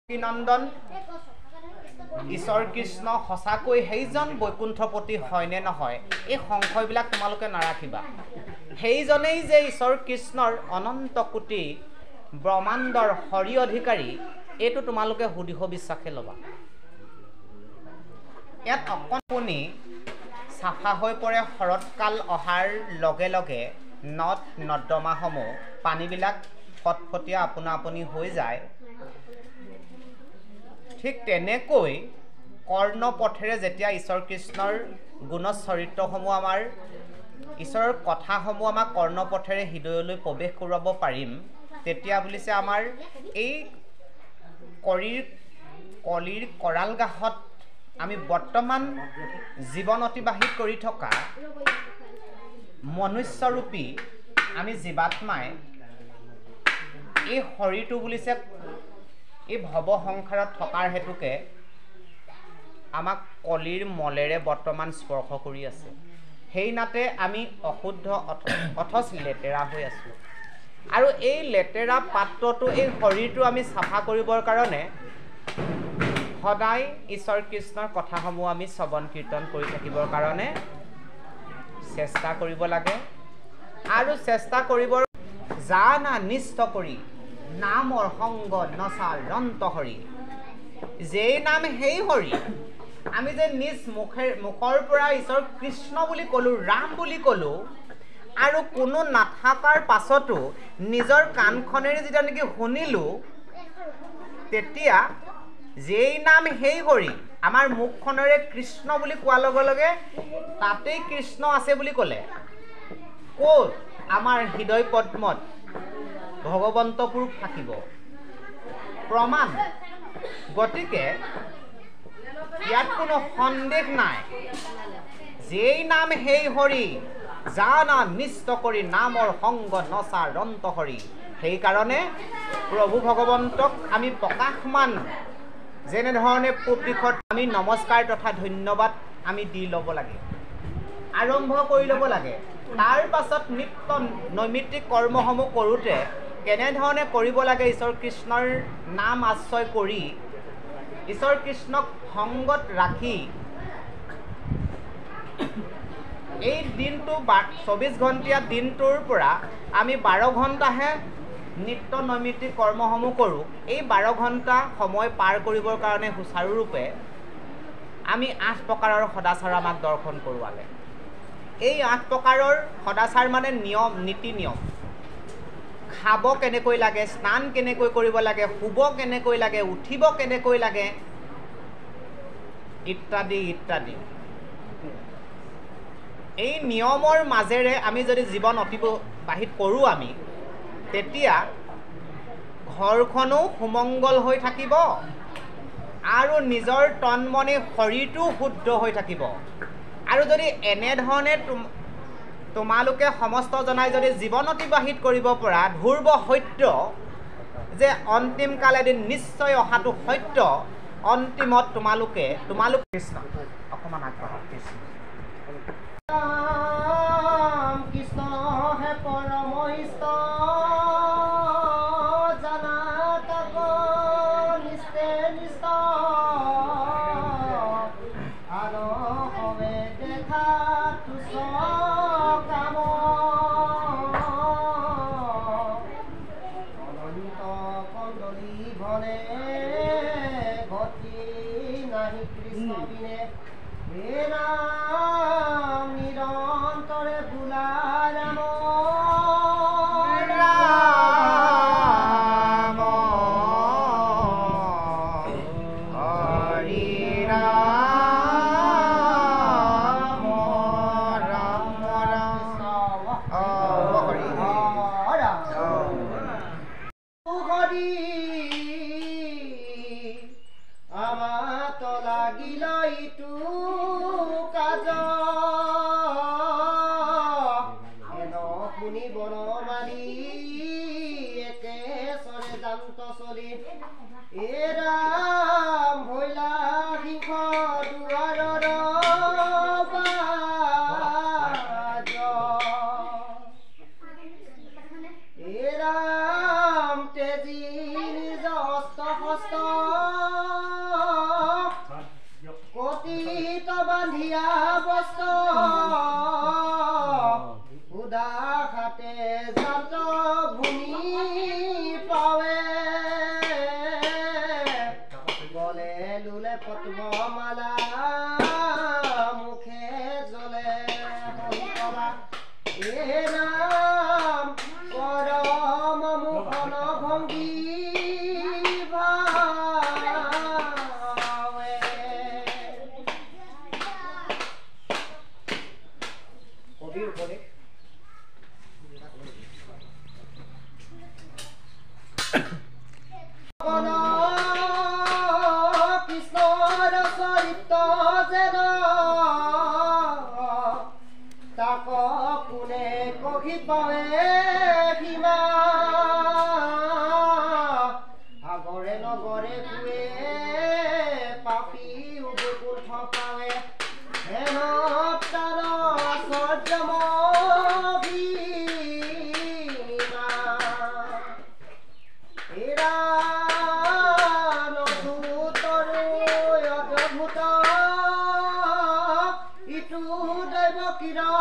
নন্দন ঈশ্বৰ কৃষ্ণ সঁচাকৈ সেইজন বৈকুণ্ঠপতি হয়নে নহয় এই সংশয়বিলাক তোমালোকে নাৰাখিবা সেইজনেই যে ঈশ্বৰ কৃষ্ণৰ অনন্ত কোটি ব্ৰহ্মাণ্ডৰ হৰি অধিকাৰী এইটো তোমালোকে সুদৃঢ় বিশ্বাসে ল'বা ইয়াত অকণি চাফা হৈ পৰে শৰৎকাল অহাৰ লগে লগে নদ নৰ্দমাসমূহ পানীবিলাক ফটফটীয়া আপোনা আপুনি হৈ যায় ঠিক তেনেকৈ কৰ্ণপথেৰে যেতিয়া ঈশ্বৰ কৃষ্ণৰ গুণ চৰিত্ৰসমূহ আমাৰ ঈশ্বৰৰ কথাসমূহ আমাক কৰ্ণপথেৰে হৃদয়লৈ প্ৰৱেশ কৰাব পাৰিম তেতিয়া বুলিছে আমাৰ এই কলিৰ কৰাল গাহত আমি বৰ্তমান জীৱন অতিবাহিত কৰি থকা মনুষ্যৰূপী আমি জীৱাত্মাই এই শৰীৰটো বুলিছে এই ভৱ সংসাৰত থকাৰ হেতুকে আমাক কলিৰ মলেৰে বৰ্তমান স্পৰ্শ কৰি আছে সেই নাতে আমি অশুদ্ধ অথচ লেতেৰা হৈ আছোঁ আৰু এই লেতেৰা পাত্ৰটো এই শৰীৰটো আমি চাফা কৰিবৰ কাৰণে সদায় ঈশ্বৰ কৃষ্ণৰ কথাসমূহ আমি শ্ৰৱণ কীৰ্তন কৰি থাকিবৰ কাৰণে চেষ্টা কৰিব লাগে আৰু চেষ্টা কৰিবৰ জানা নিষ্ঠ কৰি নামৰ সংগ নচাৰ ৰন্ত হৰি যেই নাম সেই হৰি আমি যে নিজ মুখৰ পৰা ঈশ্বৰ কৃষ্ণ বুলি ক'লোঁ ৰাম বুলি ক'লোঁ আৰু কোনো নাথাকাৰ পাছতো নিজৰ কাণখনেৰে যেতিয়া নেকি শুনিলোঁ তেতিয়া যেই নাম সেই হৰি আমাৰ মুখখনেৰে কৃষ্ণ বুলি কোৱাৰ লগে লগে তাতেই কৃষ্ণ আছে বুলি ক'লে ক'ত আমাৰ হৃদয় পদ্মত ভগৱন্ত পুৰুষ থাকিব প্ৰমাণ গতিকে ইয়াত কোনো সন্দেহ নাই যেই নাম সেই হৰি জানা নিষ্ঠ কৰি নামৰ সংগ নচা ৰন্ত হৰি সেইকাৰণে প্ৰভু ভগৱন্তক আমি প্ৰকাশমান যেনেধৰণে পূব দিশত আমি নমস্কাৰ তথা ধন্যবাদ আমি দি ল'ব লাগে আৰম্ভ কৰি ল'ব লাগে তাৰ পাছত নিত্য নৈমিত্তিক কৰ্মসমূহ কৰোঁতে কেনেধৰণে কৰিব লাগে ঈশ্বৰ কৃষ্ণৰ নাম আশ্ৰয় কৰি ঈশ্বৰ কৃষ্ণক সংগত ৰাখি এই দিনটো 24 ঘণ্টীয়া দিনটোৰ পৰা আমি 12 ঘণ্টাহে নিত্য নৈমিত্তিক কৰ্মসমূহ কৰোঁ এই 12 ঘণ্টা সময় পাৰ কৰিবৰ কাৰণে সুচাৰুৰূপে আমি 8 প্ৰকাৰৰ সদাচাৰ আমাক দৰ্শন কৰোৱালে এই 8 প্ৰকাৰৰ সদাচাৰ মানে নিয়ম নীতি নিয়ম খাব কেনেকৈ লাগে স্নান কেনেকৈ কৰিব লাগে শুব কেনেকৈ লাগে উঠিব কেনেকৈ লাগে ইত্যাদি ইত্যাদি এই নিয়মৰ মাজেৰে আমি যদি জীৱন অতিবাহিত কৰোঁ আমি তেতিয়া ঘৰখনো সুমংগল হৈ থাকিব আৰু নিজৰ তন মনে শৰীৰটো শুদ্ধ হৈ থাকিব আৰু যদি এনেধৰণে তোমালোকে সমস্ত জনাই যদি জীৱন অতিবাহিত কৰিব পৰা ধ্ৰুৱ সত্য যে অন্তিম কাল এদিন নিশ্চয় অহাটো সত্য অন্তিমত তোমালোক কৃষ্ণ অকণমান আগবঢ়া কৃষ্ণ কৃষ্ণ হে পৰম জানা তাক নিষ্ঠে নিষ্ঠ আৰু হবে দেখা তুচ কাম অনন্ত কন্দলী ভনে গতি নাহি কৃষ্ণ বিনে হে ৰাম নিৰন্তৰে বোলা ৰাম ৰাম হৰি ৰাম ৰাম ৰাম হৰি হৰি আমাত লাগিল ইটো কাজ এন শুনি বনমালী একে চৰে যান্ত চলি এ ৰাম ভৈলা সিংহ দুৱাৰৰ বাজ এ ৰাম তেজী নিজ হস্ত বান্ধিয়া বস্ত্ৰ উদাখাতে জাত ভূমি পাৱে গলে লুলে পদ্মমালা মুখে জ্বলে হৰিকলা এ নাম পৰম মুখন ভংগী কবিৰ উপদেশ কৃষ্ণৰ চৰিত্ৰ যেন তাক কোনে কহি পাৱে সীমা আগৰে নগৰে কুৱে পাপী বৈকুণ্ঠ পাৱে হেন তাৰ সৰ্যমীমা এৰা নদূতৰো অদ্ভুত ইটো দৈৱ কিৰণ